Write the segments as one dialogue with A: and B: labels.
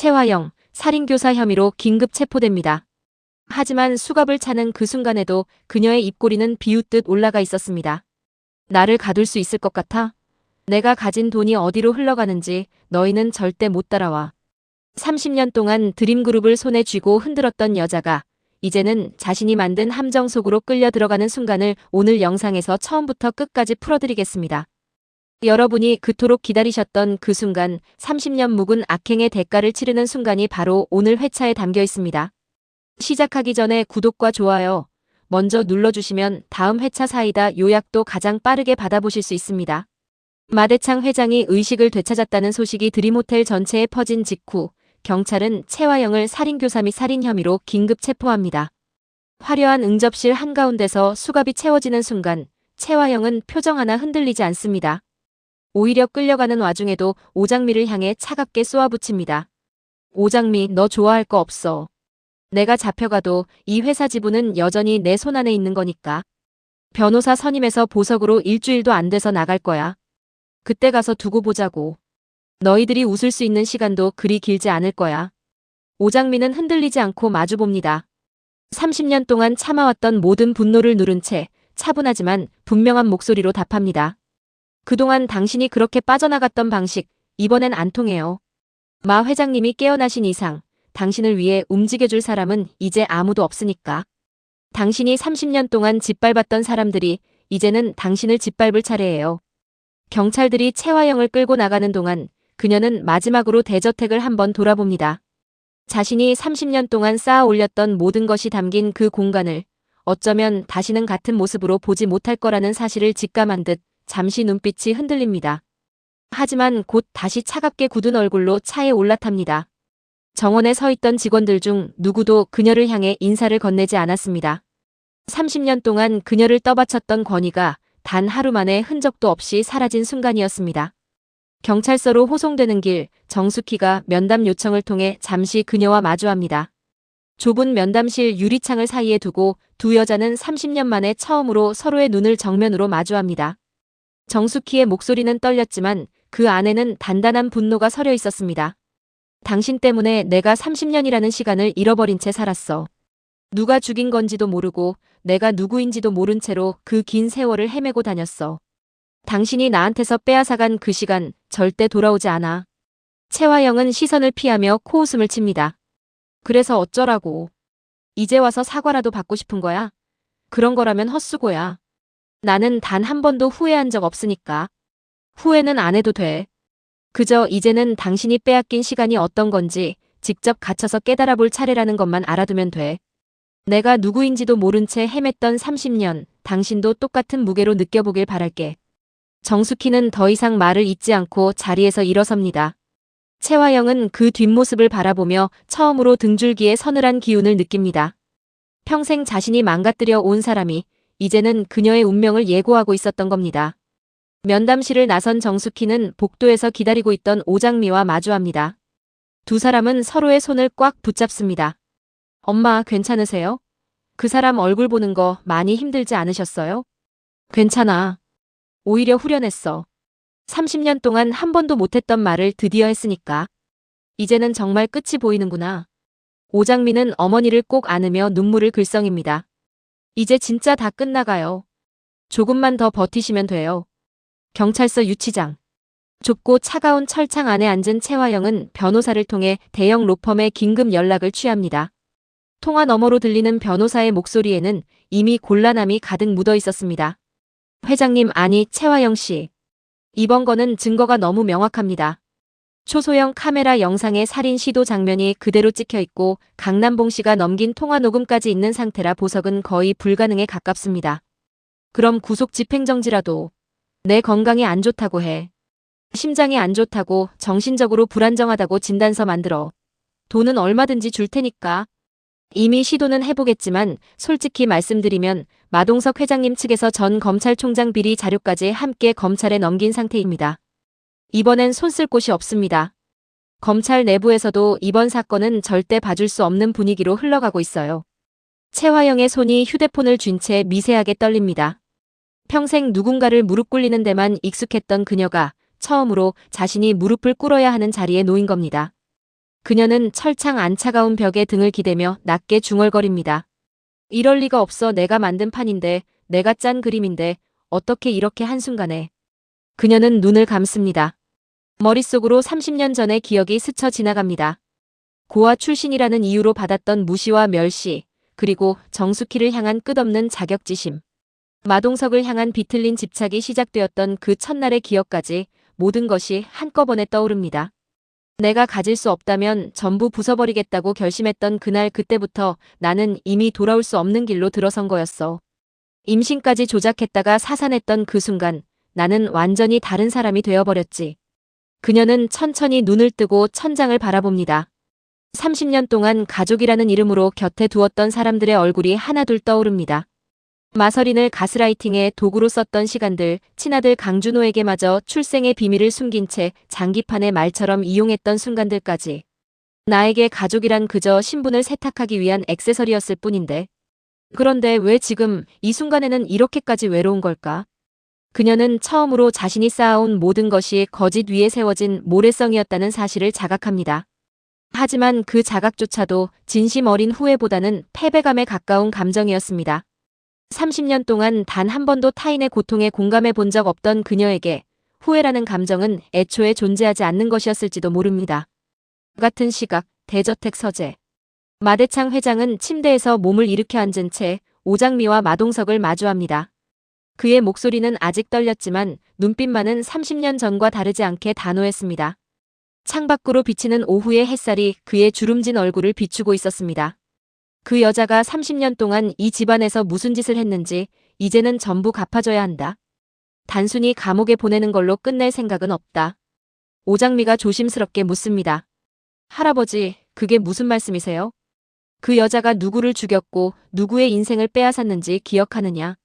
A: 최화영, 살인교사 혐의로 긴급 체포됩니다. 하지만 수갑을 차는 그 순간에도 그녀의 입꼬리는 비웃듯 올라가 있었습니다. 나를 가둘 수 있을 것 같아? 내가 가진 돈이 어디로 흘러가는지 너희는 절대 못 따라와. 30년 동안 드림그룹을 손에 쥐고 흔들었던 여자가 이제는 자신이 만든 함정 속으로 끌려 들어가는 순간을 오늘 영상에서 처음부터 끝까지 풀어드리겠습니다. 여러분이 그토록 기다리셨던 그 순간, 30년 묵은 악행의 대가를 치르는 순간이 바로 오늘 회차에 담겨 있습니다. 시작하기 전에 구독과 좋아요 먼저 눌러주시면 다음 회차 사이다 요약도 가장 빠르게 받아보실 수 있습니다. 마대창 회장이 의식을 되찾았다는 소식이 드림호텔 전체에 퍼진 직후 경찰은 최화영을 살인교사 및 살인 혐의로 긴급 체포합니다. 화려한 응접실 한가운데서 수갑이 채워지는 순간 최화영은 표정 하나 흔들리지 않습니다. 오히려 끌려가는 와중에도 오장미를 향해 차갑게 쏘아붙입니다. 오장미, 너 좋아할 거 없어. 내가 잡혀가도 이 회사 지분은 여전히 내 손 안에 있는 거니까. 변호사 선임해서 보석으로 일주일도 안 돼서 나갈 거야. 그때 가서 두고 보자고. 너희들이 웃을 수 있는 시간도 그리 길지 않을 거야. 오장미는 흔들리지 않고 마주봅니다. 30년 동안 참아왔던 모든 분노를 누른 채 차분하지만 분명한 목소리로 답합니다. 그동안 당신이 그렇게 빠져나갔던 방식, 이번엔 안 통해요. 마 회장님이 깨어나신 이상 당신을 위해 움직여줄 사람은 이제 아무도 없으니까. 당신이 30년 동안 짓밟았던 사람들이 이제는 당신을 짓밟을 차례예요. 경찰들이 최화영을 끌고 나가는 동안 그녀는 마지막으로 대저택을 한번 돌아봅니다. 자신이 30년 동안 쌓아 올렸던 모든 것이 담긴 그 공간을 어쩌면 다시는 같은 모습으로 보지 못할 거라는 사실을 직감한 듯 잠시 눈빛이 흔들립니다. 하지만 곧 다시 차갑게 굳은 얼굴로 차에 올라탑니다. 정원에 서 있던 직원들 중 누구도 그녀를 향해 인사를 건네지 않았습니다. 30년 동안 그녀를 떠받쳤던 권위가 단 하루 만에 흔적도 없이 사라진 순간이었습니다. 경찰서로 호송되는 길, 정숙희가 면담 요청을 통해 잠시 그녀와 마주합니다. 좁은 면담실 유리창을 사이에 두고 두 여자는 30년 만에 처음으로 서로의 눈을 정면으로 마주합니다. 정숙희의 목소리는 떨렸지만 그 안에는 단단한 분노가 서려 있었습니다. 당신 때문에 내가 30년이라는 시간을 잃어버린 채 살았어. 누가 죽인 건지도 모르고 내가 누구인지도 모른 채로 그 긴 세월을 헤매고 다녔어. 당신이 나한테서 빼앗아간 그 시간 절대 돌아오지 않아. 최화영은 시선을 피하며 코웃음을 칩니다. 그래서 어쩌라고. 이제 와서 사과라도 받고 싶은 거야? 그런 거라면 헛수고야. 나는 단 한 번도 후회한 적 없으니까. 후회는 안 해도 돼. 그저 이제는 당신이 빼앗긴 시간이 어떤 건지 직접 갇혀서 깨달아 볼 차례라는 것만 알아두면 돼. 내가 누구인지도 모른 채 헤맸던 30년, 당신도 똑같은 무게로 느껴보길 바랄게. 정숙희는 더 이상 말을 잇지 않고 자리에서 일어섭니다. 최화영은 그 뒷모습을 바라보며 처음으로 등줄기에 서늘한 기운을 느낍니다. 평생 자신이 망가뜨려 온 사람이 이제는 그녀의 운명을 예고하고 있었던 겁니다. 면담실을 나선 정숙희는 복도에서 기다리고 있던 오장미와 마주합니다. 두 사람은 서로의 손을 꽉 붙잡습니다. 엄마, 괜찮으세요? 그 사람 얼굴 보는 거 많이 힘들지 않으셨어요? 괜찮아. 오히려 후련했어. 30년 동안 한 번도 못했던 말을 드디어 했으니까. 이제는 정말 끝이 보이는구나. 오장미는 어머니를 꼭 안으며 눈물을 글썽입니다. 이제 진짜 다 끝나가요. 조금만 더 버티시면 돼요. 경찰서 유치장. 좁고 차가운 철창 안에 앉은 최화영은 변호사를 통해 대형 로펌에 긴급 연락을 취합니다. 통화 너머로 들리는 변호사의 목소리에는 이미 곤란함이 가득 묻어 있었습니다. 회장님, 아니 최화영 씨. 이번 건은 증거가 너무 명확합니다. 초소형 카메라 영상의 살인 시도 장면이 그대로 찍혀 있고 강남봉 씨가 넘긴 통화 녹음까지 있는 상태라 보석은 거의 불가능에 가깝습니다. 그럼 구속 집행정지라도. 내 건강이 안 좋다고 해. 심장이 안 좋다고, 정신적으로 불안정하다고 진단서 만들어. 돈은 얼마든지 줄 테니까. 이미 시도는 해보겠지만 솔직히 말씀드리면 마동석 회장님 측에서 전 검찰총장 비리 자료까지 함께 검찰에 넘긴 상태입니다. 이번엔 손 쓸 곳이 없습니다. 검찰 내부에서도 이번 사건은 절대 봐줄 수 없는 분위기로 흘러가고 있어요. 최화영의 손이 휴대폰을 쥔 채 미세하게 떨립니다. 평생 누군가를 무릎 꿇리는 데만 익숙했던 그녀가 처음으로 자신이 무릎을 꿇어야 하는 자리에 놓인 겁니다. 그녀는 철창 안 차가운 벽에 등을 기대며 낮게 중얼거립니다. 이럴 리가 없어. 내가 만든 판인데, 내가 짠 그림인데, 어떻게 이렇게 한순간에. 그녀는 눈을 감습니다. 머릿속으로 30년 전의 기억이 스쳐 지나갑니다. 고아 출신이라는 이유로 받았던 무시와 멸시, 그리고 정숙희를 향한 끝없는 자격지심. 마동석을 향한 비틀린 집착이 시작되었던 그 첫날의 기억까지 모든 것이 한꺼번에 떠오릅니다. 내가 가질 수 없다면 전부 부숴버리겠다고 결심했던 그날, 그때부터 나는 이미 돌아올 수 없는 길로 들어선 거였어. 임신까지 조작했다가 사산했던 그 순간 나는 완전히 다른 사람이 되어버렸지. 그녀는 천천히 눈을 뜨고 천장을 바라봅니다. 30년 동안 가족이라는 이름으로 곁에 두었던 사람들의 얼굴이 하나둘 떠오릅니다. 마서린을 가스라이팅의 도구로 썼던 시간들, 친아들 강준호에게마저 출생의 비밀을 숨긴 채 장기판의 말처럼 이용했던 순간들까지. 나에게 가족이란 그저 신분을 세탁하기 위한 액세서리였을 뿐인데. 그런데 왜 지금 이 순간에는 이렇게까지 외로운 걸까? 그녀는 처음으로 자신이 쌓아온 모든 것이 거짓 위에 세워진 모래성이었다는 사실을 자각합니다. 하지만 그 자각조차도 진심 어린 후회보다는 패배감에 가까운 감정이었습니다. 30년 동안 단 한 번도 타인의 고통에 공감해 본 적 없던 그녀에게 후회라는 감정은 애초에 존재하지 않는 것이었을지도 모릅니다. 같은 시각, 대저택 서재. 마대창 회장은 침대에서 몸을 일으켜 앉은 채 오장미와 마동석을 마주합니다. 그의 목소리는 아직 떨렸지만 눈빛만은 30년 전과 다르지 않게 단호했습니다. 창밖으로 비치는 오후의 햇살이 그의 주름진 얼굴을 비추고 있었습니다. 그 여자가 30년 동안 이 집안에서 무슨 짓을 했는지 이제는 전부 갚아줘야 한다. 단순히 감옥에 보내는 걸로 끝낼 생각은 없다. 오장미가 조심스럽게 묻습니다. 할아버지, 그게 무슨 말씀이세요? 그 여자가 누구를 죽였고 누구의 인생을 빼앗았는지 기억하느냐?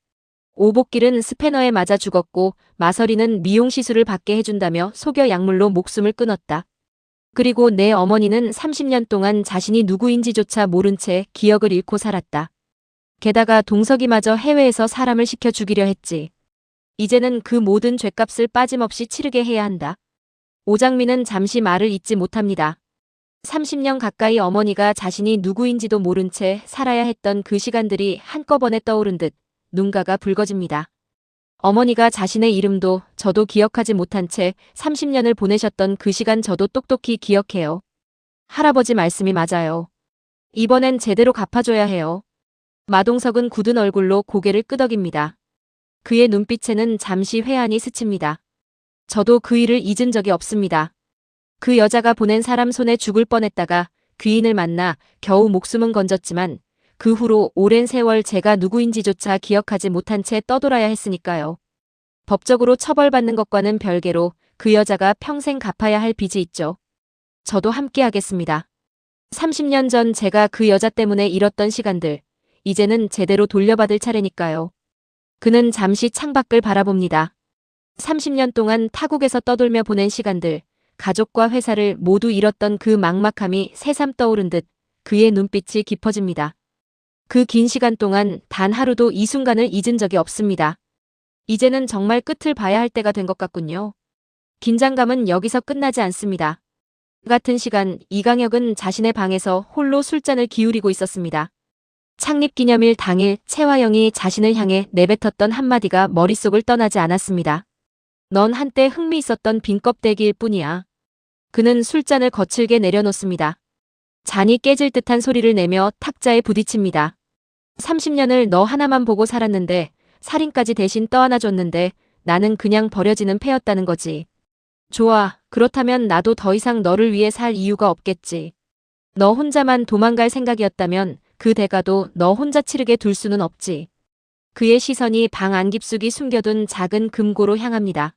A: 오복길은 스패너에 맞아 죽었고 마서리는 미용시술을 받게 해준다며 속여 약물로 목숨을 끊었다. 그리고 내 어머니는 30년 동안 자신이 누구인지조차 모른 채 기억을 잃고 살았다. 게다가 동석이마저 해외에서 사람을 시켜 죽이려 했지. 이제는 그 모든 죗값을 빠짐없이 치르게 해야 한다. 오장미는 잠시 말을 잇지 못합니다. 30년 가까이 어머니가 자신이 누구인지도 모른 채 살아야 했던 그 시간들이 한꺼번에 떠오른 듯 눈가가 붉어집니다. 어머니가 자신의 이름도 저도 기억하지 못한 채 30년을 보내셨던 그 시간 저도 똑똑히 기억해요. 할아버지 말씀이 맞아요. 이번엔 제대로 갚아줘야 해요. 마동석은 굳은 얼굴로 고개를 끄덕입니다. 그의 눈빛에는 잠시 회한이 스칩니다. 저도 그 일을 잊은 적이 없습니다. 그 여자가 보낸 사람 손에 죽을 뻔했다가 귀인을 만나 겨우 목숨은 건졌지만 그 후로 오랜 세월 제가 누구인지조차 기억하지 못한 채 떠돌아야 했으니까요. 법적으로 처벌받는 것과는 별개로 그 여자가 평생 갚아야 할 빚이 있죠. 저도 함께 하겠습니다. 30년 전 제가 그 여자 때문에 잃었던 시간들, 이제는 제대로 돌려받을 차례니까요. 그는 잠시 창밖을 바라봅니다. 30년 동안 타국에서 떠돌며 보낸 시간들, 가족과 회사를 모두 잃었던 그 막막함이 새삼 떠오른 듯 그의 눈빛이 깊어집니다. 그 긴 시간 동안 단 하루도 이 순간을 잊은 적이 없습니다. 이제는 정말 끝을 봐야 할 때가 된 것 같군요. 긴장감은 여기서 끝나지 않습니다. 같은 시간 이강혁은 자신의 방에서 홀로 술잔을 기울이고 있었습니다. 창립기념일 당일 채화영이 자신을 향해 내뱉었던 한마디가 머릿속을 떠나지 않았습니다. 넌 한때 흥미있었던 빈 껍데기일 뿐이야. 그는 술잔을 거칠게 내려놓습니다. 잔이 깨질 듯한 소리를 내며 탁자에 부딪힙니다. 30년을 너 하나만 보고 살았는데 살인까지 대신 떠안아줬는데 나는 그냥 버려지는 패였다는 거지. 좋아. 그렇다면 나도 더 이상 너를 위해 살 이유가 없겠지. 너 혼자만 도망갈 생각이었다면 그 대가도 너 혼자 치르게 둘 수는 없지. 그의 시선이 방 안 깊숙이 숨겨둔 작은 금고로 향합니다.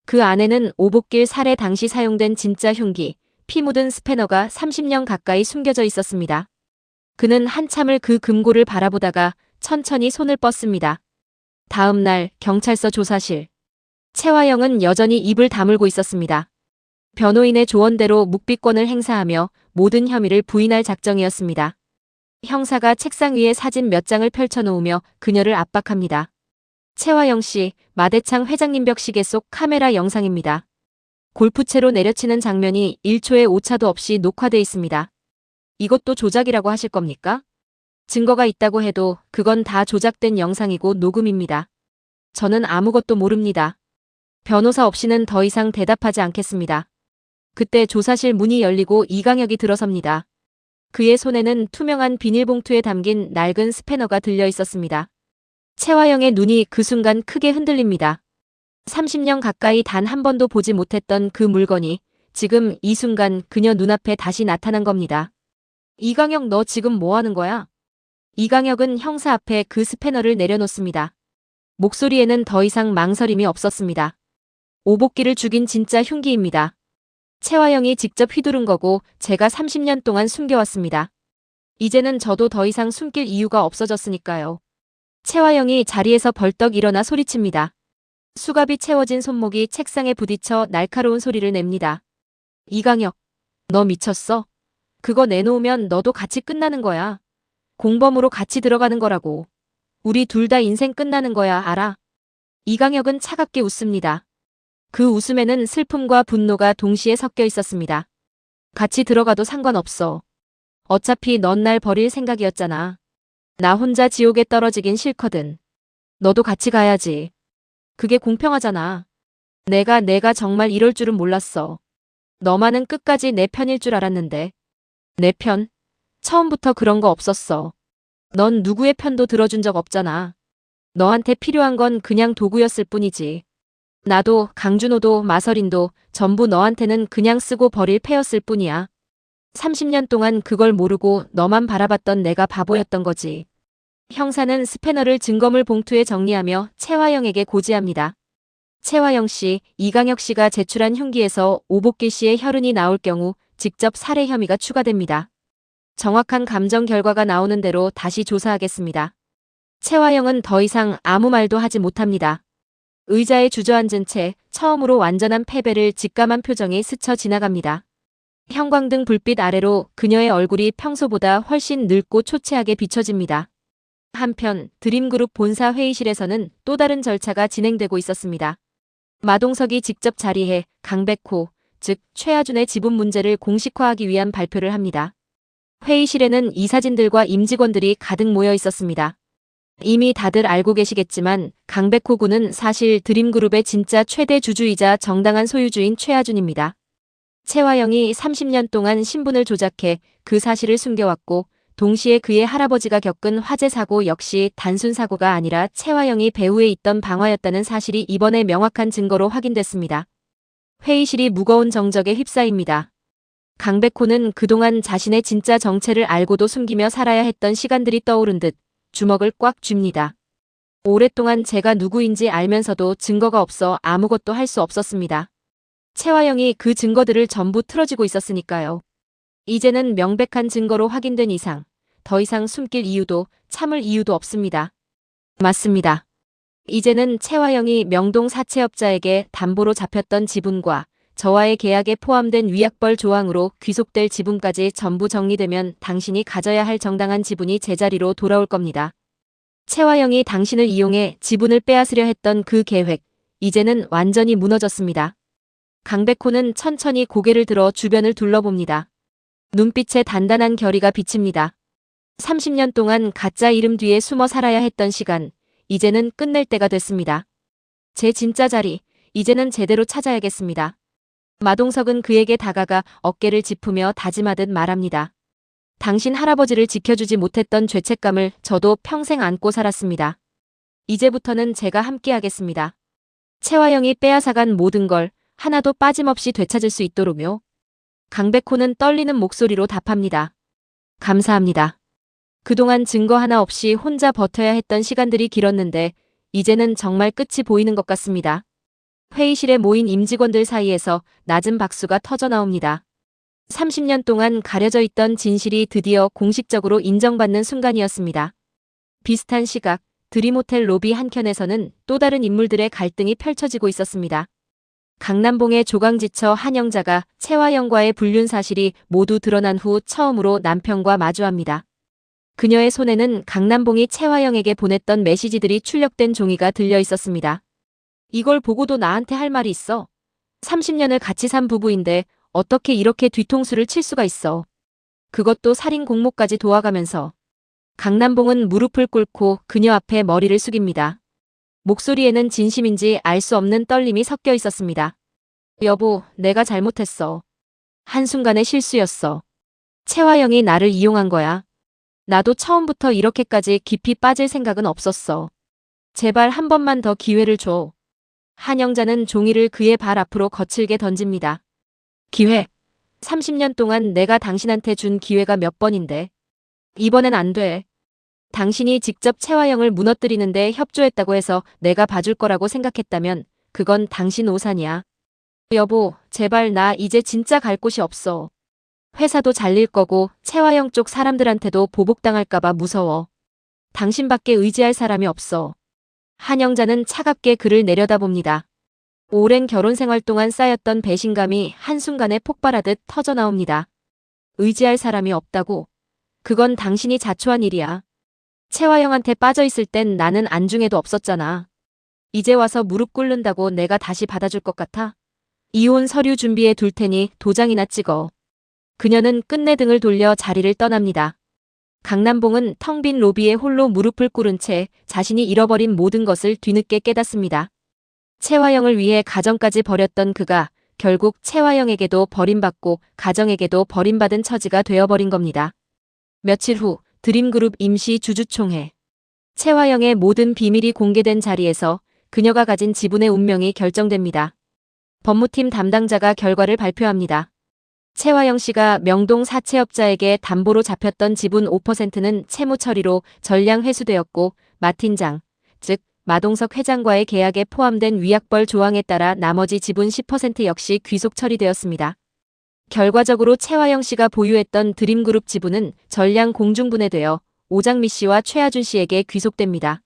A: 그 안에는 오복길 살해 당시 사용된 진짜 흉기, 피 묻은 스패너가 30년 가까이 숨겨져 있었습니다. 그는 한참을 그 금고를 바라보다가 천천히 손을 뻗습니다. 다음 날 경찰서 조사실. 채화영은 여전히 입을 다물고 있었습니다. 변호인의 조언대로 묵비권을 행사하며 모든 혐의를 부인할 작정이었습니다. 형사가 책상 위에 사진 몇 장을 펼쳐놓으며 그녀를 압박합니다. 채화영 씨, 마대창 회장님 벽시계 속 카메라 영상입니다. 골프채로 내려치는 장면이 1초의 오차도 없이 녹화돼 있습니다. 이것도 조작이라고 하실 겁니까? 증거가 있다고 해도 그건 다 조작된 영상이고 녹음입니다. 저는 아무것도 모릅니다. 변호사 없이는 더 이상 대답하지 않겠습니다. 그때 조사실 문이 열리고 이강혁이 들어섭니다. 그의 손에는 투명한 비닐봉투에 담긴 낡은 스패너가 들려 있었습니다. 채화영의 눈이 그 순간 크게 흔들립니다. 30년 가까이 단 한 번도 보지 못했던 그 물건이 지금 이 순간 그녀 눈앞에 다시 나타난 겁니다. 이강혁, 너 지금 뭐 하는 거야? 이강혁은 형사 앞에 그 스패너를 내려놓습니다. 목소리에는 더 이상 망설임이 없었습니다. 오복기를 죽인 진짜 흉기입니다. 채화영이 직접 휘두른 거고 제가 30년 동안 숨겨왔습니다. 이제는 저도 더 이상 숨길 이유가 없어졌으니까요. 채화영이 자리에서 벌떡 일어나 소리칩니다. 수갑이 채워진 손목이 책상에 부딪혀 날카로운 소리를 냅니다. 이강혁, 너 미쳤어? 그거 내놓으면 너도 같이 끝나는 거야. 공범으로 같이 들어가는 거라고. 우리 둘 다 인생 끝나는 거야, 알아? 이강혁은 차갑게 웃습니다. 그 웃음에는 슬픔과 분노가 동시에 섞여 있었습니다. 같이 들어가도 상관없어. 어차피 넌 날 버릴 생각이었잖아. 나 혼자 지옥에 떨어지긴 싫거든. 너도 같이 가야지. 그게 공평하잖아. 내가 정말 이럴 줄은 몰랐어. 너만은 끝까지 내 편일 줄 알았는데. 내 편? 처음부터 그런 거 없었어. 넌 누구의 편도 들어준 적 없잖아. 너한테 필요한 건 그냥 도구였을 뿐이지. 나도 강준호도 마서린도 전부 너한테는 그냥 쓰고 버릴 패였을 뿐이야. 30년 동안 그걸 모르고 너만 바라봤던 내가 바보였던 거지. 형사는 스패너를 증거물 봉투에 정리하며 채화영에게 고지합니다. 채화영 씨, 이강혁 씨가 제출한 흉기에서 오복길 씨의 혈흔이 나올 경우 직접 살해 혐의가 추가됩니다. 정확한 감정 결과가 나오는 대로 다시 조사하겠습니다. 채화영은 더 이상 아무 말도 하지 못합니다. 의자에 주저앉은 채 처음으로 완전한 패배를 직감한 표정이 스쳐 지나갑니다. 형광등 불빛 아래로 그녀의 얼굴이 평소보다 훨씬 늙고 초췌하게 비춰집니다. 한편 드림그룹 본사 회의실에서는 또 다른 절차가 진행되고 있었습니다. 마동석이 직접 자리해 강백호, 즉 최하준의 지분 문제를 공식화하기 위한 발표를 합니다. 회의실에는 이사진들과 임직원들이 가득 모여 있었습니다. 이미 다들 알고 계시겠지만 강백호 군은 사실 드림그룹의 진짜 최대 주주이자 정당한 소유주인 최하준입니다. 채화영이 30년 동안 신분을 조작해 그 사실을 숨겨왔고 동시에 그의 할아버지가 겪은 화재 사고 역시 단순 사고가 아니라 채화영이 배후에 있던 방화였다는 사실이 이번에 명확한 증거로 확인됐습니다. 회의실이 무거운 정적에 휩싸입니다. 강백호는 그동안 자신의 진짜 정체를 알고도 숨기며 살아야 했던 시간들이 떠오른 듯 주먹을 꽉 쥡니다. 오랫동안 제가 누구인지 알면서도 증거가 없어 아무것도 할 수 없었습니다. 채화영이 그 증거들을 전부 틀어지고 있었으니까요. 이제는 명백한 증거로 확인된 이상 더 이상 숨길 이유도 참을 이유도 없습니다. 맞습니다. 이제는 채화영이 명동 사채업자에게 담보로 잡혔던 지분과 저와의 계약에 포함된 위약벌 조항으로 귀속될 지분까지 전부 정리되면 당신이 가져야 할 정당한 지분이 제자리로 돌아올 겁니다. 채화영이 당신을 이용해 지분을 빼앗으려 했던 그 계획, 이제는 완전히 무너졌습니다. 강백호는 천천히 고개를 들어 주변을 둘러봅니다. 눈빛에 단단한 결의가 비칩니다. 30년 동안 가짜 이름 뒤에 숨어 살아야 했던 시간, 이제는 끝낼 때가 됐습니다. 제 진짜 자리, 이제는 제대로 찾아야겠습니다. 마동석은 그에게 다가가 어깨를 짚으며 다짐하듯 말합니다. 당신 할아버지를 지켜주지 못했던 죄책감을 저도 평생 안고 살았습니다. 이제부터는 제가 함께하겠습니다. 채화영이 빼앗아간 모든 걸 하나도 빠짐없이 되찾을 수 있도록요. 강백호는 떨리는 목소리로 답합니다. 감사합니다. 그동안 증거 하나 없이 혼자 버텨야 했던 시간들이 길었는데 이제는 정말 끝이 보이는 것 같습니다. 회의실에 모인 임직원들 사이에서 낮은 박수가 터져 나옵니다. 30년 동안 가려져 있던 진실이 드디어 공식적으로 인정받는 순간이었습니다. 비슷한 시각, 드림호텔 로비 한켠에서는 또 다른 인물들의 갈등이 펼쳐지고 있었습니다. 강남봉의 조강지처 한영자가 채화영과의 불륜 사실이 모두 드러난 후 처음으로 남편과 마주합니다. 그녀의 손에는 강남봉이 채화영에게 보냈던 메시지들이 출력된 종이가 들려 있었습니다. 이걸 보고도 나한테 할 말이 있어? 30년을 같이 산 부부인데 어떻게 이렇게 뒤통수를 칠 수가 있어. 그것도 살인 공모까지 도와가면서. 강남봉은 무릎을 꿇고 그녀 앞에 머리를 숙입니다. 목소리에는 진심인지 알 수 없는 떨림이 섞여 있었습니다. 여보, 내가 잘못했어. 한순간의 실수였어. 채화영이 나를 이용한 거야. 나도 처음부터 이렇게까지 깊이 빠질 생각은 없었어. 제발 한 번만 더 기회를 줘. 한영자는 종이를 그의 발 앞으로 거칠게 던집니다. 기회. 30년 동안 내가 당신한테 준 기회가 몇 번인데. 이번엔 안 돼. 당신이 직접 채화영을 무너뜨리는데 협조했다고 해서 내가 봐줄 거라고 생각했다면 그건 당신 오산이야. 여보, 제발 나 이제 진짜 갈 곳이 없어. 회사도 잘릴 거고 채화영 쪽 사람들한테도 보복당할까봐 무서워. 당신밖에 의지할 사람이 없어. 한영자는 차갑게 그를 내려다봅니다. 오랜 결혼 생활 동안 쌓였던 배신감이 한순간에 폭발하듯 터져나옵니다. 의지할 사람이 없다고? 그건 당신이 자초한 일이야. 채화영한테 빠져있을 땐 나는 안중에도 없었잖아. 이제 와서 무릎 꿇는다고 내가 다시 받아줄 것 같아? 이혼 서류 준비해 둘 테니 도장이나 찍어. 그녀는 끝내 등을 돌려 자리를 떠납니다. 강남봉은 텅 빈 로비에 홀로 무릎을 꿇은 채 자신이 잃어버린 모든 것을 뒤늦게 깨닫습니다. 채화영을 위해 가정까지 버렸던 그가 결국 채화영에게도 버림받고 가정에게도 버림받은 처지가 되어버린 겁니다. 며칠 후 드림그룹 임시 주주총회. 채화영의 모든 비밀이 공개된 자리에서 그녀가 가진 지분의 운명이 결정됩니다. 법무팀 담당자가 결과를 발표합니다. 채화영 씨가 명동 사채업자에게 담보로 잡혔던 지분 5%는 채무 처리로 전량 회수되었고 마 팀장, 즉 마동석 회장과의 계약에 포함된 위약벌 조항에 따라 나머지 지분 10% 역시 귀속 처리되었습니다. 결과적으로 채화영 씨가 보유했던 드림그룹 지분은 전량 공중분해되어 오장미 씨와 최하준 씨에게 귀속됩니다.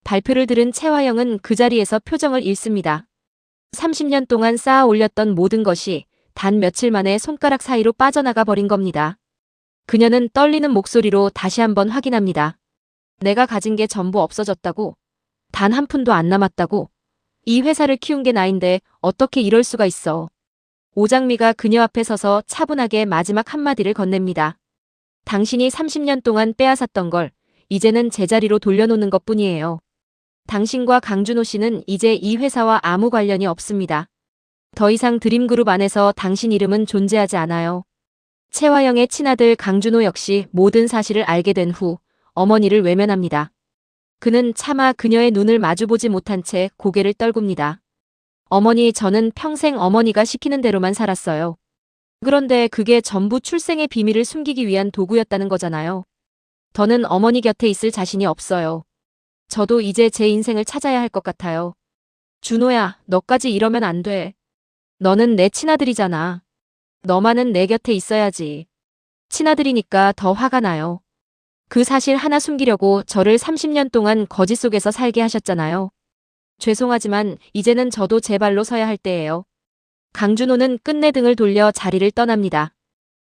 A: 발표를 들은 채화영은 그 자리에서 표정을 잃습니다. 30년 동안 쌓아 올렸던 모든 것이 단 며칠 만에 손가락 사이로 빠져나가 버린 겁니다. 그녀는 떨리는 목소리로 다시 한번 확인합니다. 내가 가진 게 전부 없어졌다고? 단 한 푼도 안 남았다고? 이 회사를 키운 게 나인데 어떻게 이럴 수가 있어. 오장미가 그녀 앞에 서서 차분하게 마지막 한마디를 건넵니다. 당신이 30년 동안 빼앗았던 걸 이제는 제자리로 돌려놓는 것뿐이에요. 당신과 강준호 씨는 이제 이 회사와 아무 관련이 없습니다. 더 이상 드림그룹 안에서 당신 이름은 존재하지 않아요. 채화영의 친아들 강준호 역시 모든 사실을 알게 된 후 어머니를 외면합니다. 그는 차마 그녀의 눈을 마주보지 못한 채 고개를 떨굽니다. 어머니, 저는 평생 어머니가 시키는 대로만 살았어요. 그런데 그게 전부 출생의 비밀을 숨기기 위한 도구였다는 거잖아요. 더는 어머니 곁에 있을 자신이 없어요. 저도 이제 제 인생을 찾아야 할 것 같아요. 준호야, 너까지 이러면 안 돼. 너는 내 친아들이잖아. 너만은 내 곁에 있어야지. 친아들이니까 더 화가 나요. 그 사실 하나 숨기려고 저를 30년 동안 거짓 속에서 살게 하셨잖아요. 죄송하지만 이제는 저도 제 발로 서야 할 때예요. 강준호는 끝내 등을 돌려 자리를 떠납니다.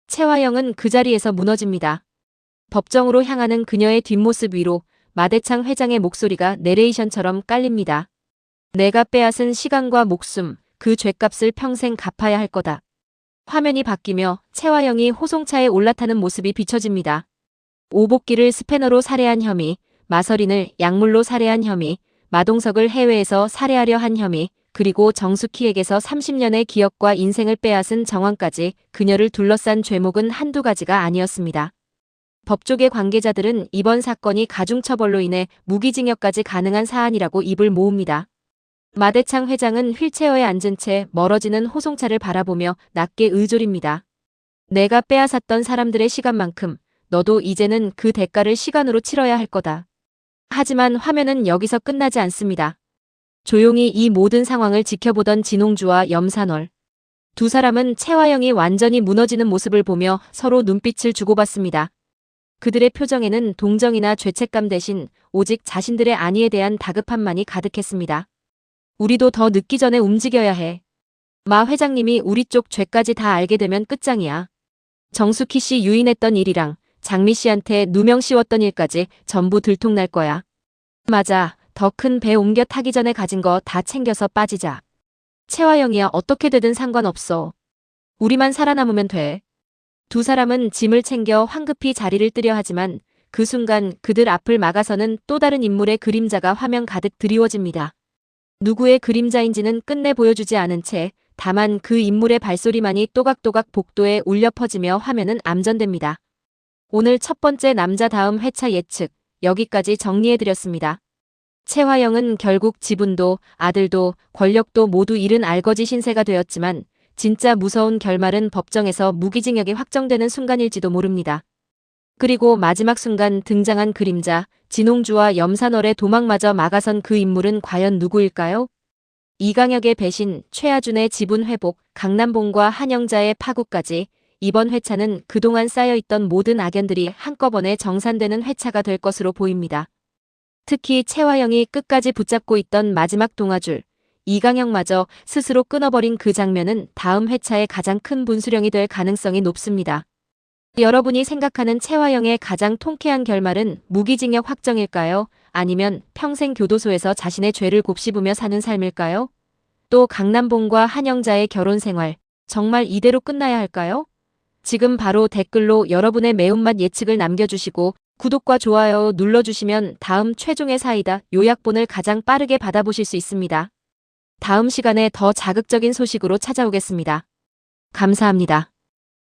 A: 채화영은 그 자리에서 무너집니다. 법정으로 향하는 그녀의 뒷모습 위로 마대창 회장의 목소리가 내레이션처럼 깔립니다. 내가 빼앗은 시간과 목숨, 그 죗값을 평생 갚아야 할 거다. 화면이 바뀌며 채화영이 호송차에 올라타는 모습이 비춰집니다. 오복기를 스패너로 살해한 혐의, 마서린을 약물로 살해한 혐의, 마동석을 해외에서 살해하려 한 혐의, 그리고 정숙희에게서 30년의 기억과 인생을 빼앗은 정황까지 그녀를 둘러싼 죄목은 한두 가지가 아니었습니다. 법조계 관계자들은 이번 사건이 가중처벌로 인해 무기징역까지 가능한 사안이라고 입을 모읍니다. 마대창 회장은 휠체어에 앉은 채 멀어지는 호송차를 바라보며 낮게 의졸입니다. 내가 빼앗았던 사람들의 시간만큼 너도 이제는 그 대가를 시간으로 치러야 할 거다. 하지만 화면은 여기서 끝나지 않습니다. 조용히 이 모든 상황을 지켜보던 진홍주와 염산월. 두 사람은 채화영이 완전히 무너지는 모습을 보며 서로 눈빛을 주고받습니다. 그들의 표정에는 동정이나 죄책감 대신 오직 자신들의 안위에 대한 다급함만이 가득했습니다. 우리도 더 늦기 전에 움직여야 해. 마 회장님이 우리 쪽 죄까지 다 알게 되면 끝장이야. 정숙희 씨 유인했던 일이랑 장미 씨한테 누명 씌웠던 일까지 전부 들통날 거야. 맞아. 더 큰 배 옮겨 타기 전에 가진 거 다 챙겨서 빠지자. 채화영이야 어떻게 되든 상관없어. 우리만 살아남으면 돼. 두 사람은 짐을 챙겨 황급히 자리를 뜨려 하지만 그 순간 그들 앞을 막아서는 또 다른 인물의 그림자가 화면 가득 드리워집니다. 누구의 그림자인지는 끝내 보여주지 않은 채 다만 그 인물의 발소리만이 또각또각 복도에 울려 퍼지며 화면은 암전됩니다. 오늘 첫 번째 남자 다음 회차 예측 여기까지 정리해드렸습니다. 채화영은 결국 지분도 아들도 권력도 모두 잃은 알거지 신세가 되었지만 진짜 무서운 결말은 법정에서 무기징역이 확정되는 순간일지도 모릅니다. 그리고 마지막 순간 등장한 그림자, 진홍주와 염산월의 도망마저 막아선 그 인물은 과연 누구일까요? 이강혁의 배신, 최하준의 지분 회복, 강남봉과 한영자의 파국까지 이번 회차는 그동안 쌓여있던 모든 악연들이 한꺼번에 정산되는 회차가 될 것으로 보입니다. 특히 채화영이 끝까지 붙잡고 있던 마지막 동아줄, 이강혁마저 스스로 끊어버린 그 장면은 다음 회차의 가장 큰 분수령이 될 가능성이 높습니다. 여러분이 생각하는 채화영의 가장 통쾌한 결말은 무기징역 확정일까요? 아니면 평생 교도소에서 자신의 죄를 곱씹으며 사는 삶일까요? 또 강남봉과 한영자의 결혼 생활, 정말 이대로 끝나야 할까요? 지금 바로 댓글로 여러분의 매운맛 예측을 남겨주시고 구독과 좋아요 눌러주시면 다음 최종의 사이다 요약본을 가장 빠르게 받아보실 수 있습니다. 다음 시간에 더 자극적인 소식으로 찾아오겠습니다. 감사합니다.